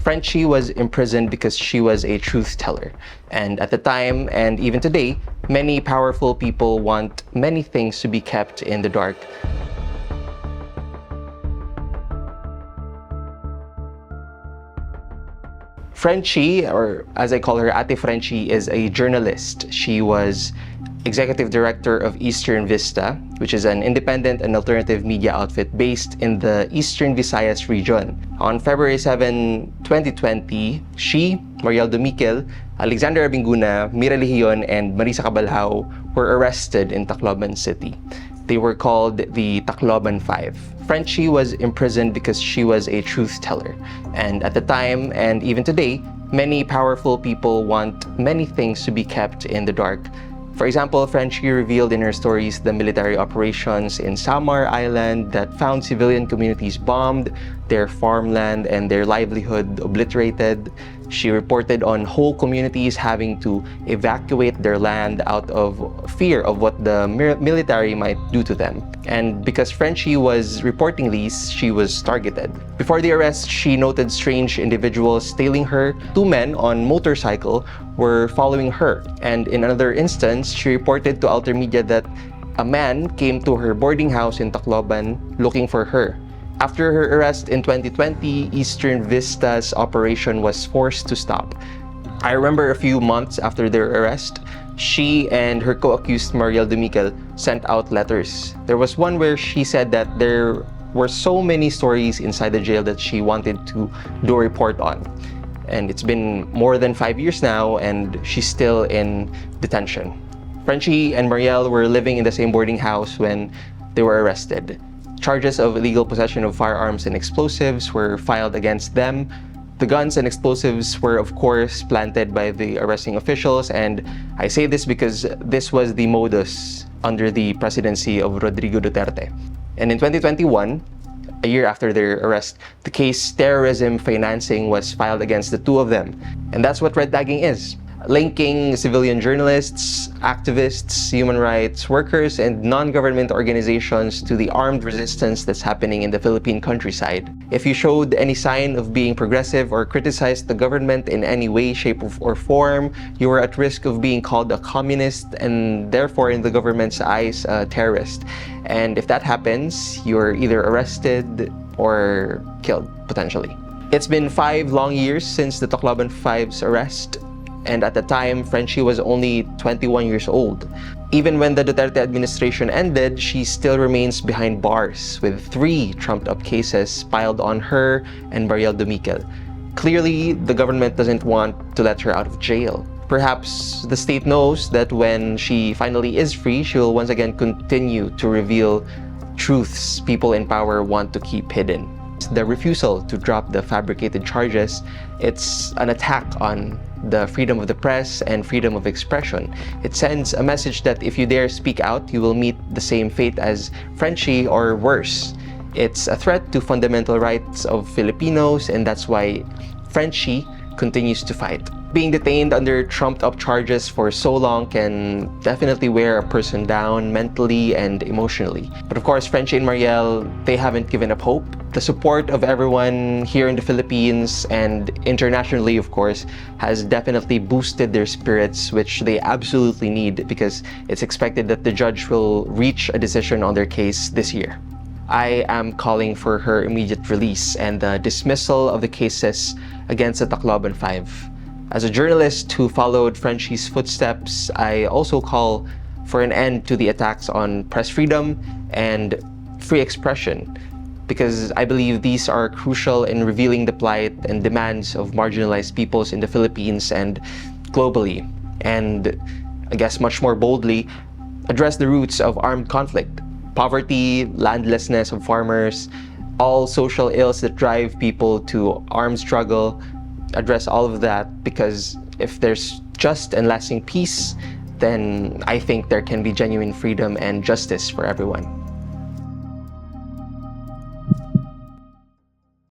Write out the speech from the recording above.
Frenchie was imprisoned because she was a truth teller. And at the time, and even today, many powerful people want many things to be kept in the dark. Frenchie, or as I call her, Ate Frenchie, is a journalist. She was executive director of Eastern Vista, which is an independent and alternative media outfit based in the Eastern Visayas region. On February 7, 2020, she, Mariel Domiquel, Alexander Abinguna, Mira Legion, and Marisa Cabalhao were arrested in Tacloban City. They were called the Tacloban Five. Frenchie was imprisoned because she was a truth teller. And at the time, and even today, many powerful people want many things to be kept in the dark. For example, Frenchie revealed in her stories the military operations in Samar Island that found civilian communities bombed, their farmland and their livelihood obliterated. She reported on whole communities having to evacuate their land out of fear of what the military might do to them. And because Frenchie was reporting these, she was targeted. Before the arrest, she noted strange individuals tailing her. Two men on motorcycle were following her. And in another instance, she reported to Alter Media that a man came to her boarding house in Tacloban looking for her. After her arrest in 2020, Eastern Vista's operation was forced to stop. I remember a few months after their arrest, she and her co-accused Mariel Domiquel sent out letters. There was one where she said that there were so many stories inside the jail that she wanted to do a report on. And it's been more than 5 years now, and she's still in detention. Frenchie and Mariel were living in the same boarding house when they were arrested. Charges of illegal possession of firearms and explosives were filed against them. The guns and explosives were, of course, planted by the arresting officials, and I say this because this was the modus under the presidency of Rodrigo Duterte. And in 2021, a year after their arrest, the case terrorism financing was filed against the two of them. And that's what red tagging is. Linking civilian journalists, activists, human rights workers, and non-government organizations to the armed resistance that's happening in the Philippine countryside. If you showed any sign of being progressive or criticized the government in any way, shape, or form, you were at risk of being called a communist and therefore, in the government's eyes, a terrorist. And if that happens, you're either arrested or killed, potentially. It's been 5 long years since the Tacloban Five's arrest. And at the time, Frenchie was only 21 years old. Even when the Duterte administration ended, she still remains behind bars with 3 trumped-up cases piled on her and Mariel Domiquel. Clearly, the government doesn't want to let her out of jail. Perhaps the state knows that when she finally is free, she will once again continue to reveal truths people in power want to keep hidden. The refusal to drop the fabricated charges, it's an attack on the freedom of the press and freedom of expression. It sends a message that if you dare speak out, you will meet the same fate as Frenchie or worse. It's a threat to fundamental rights of Filipinos, and that's why Frenchie continues to fight. Being detained under trumped-up charges for so long can definitely wear a person down mentally and emotionally. But of course, Frenchie and Mariel, they haven't given up hope. The support of everyone here in the Philippines and internationally, of course, has definitely boosted their spirits, which they absolutely need because it's expected that the judge will reach a decision on their case this year. I am calling for her immediate release and the dismissal of the cases against the Tacloban Five. As a journalist who followed Frenchie's footsteps, I also call for an end to the attacks on press freedom and free expression, because I believe these are crucial in revealing the plight and demands of marginalized peoples in the Philippines and globally, and I guess much more boldly, address the roots of armed conflict, poverty, landlessness of farmers, all social ills that drive people to armed struggle. Address all of that, because if there's just and lasting peace, then I think there can be genuine freedom and justice for everyone.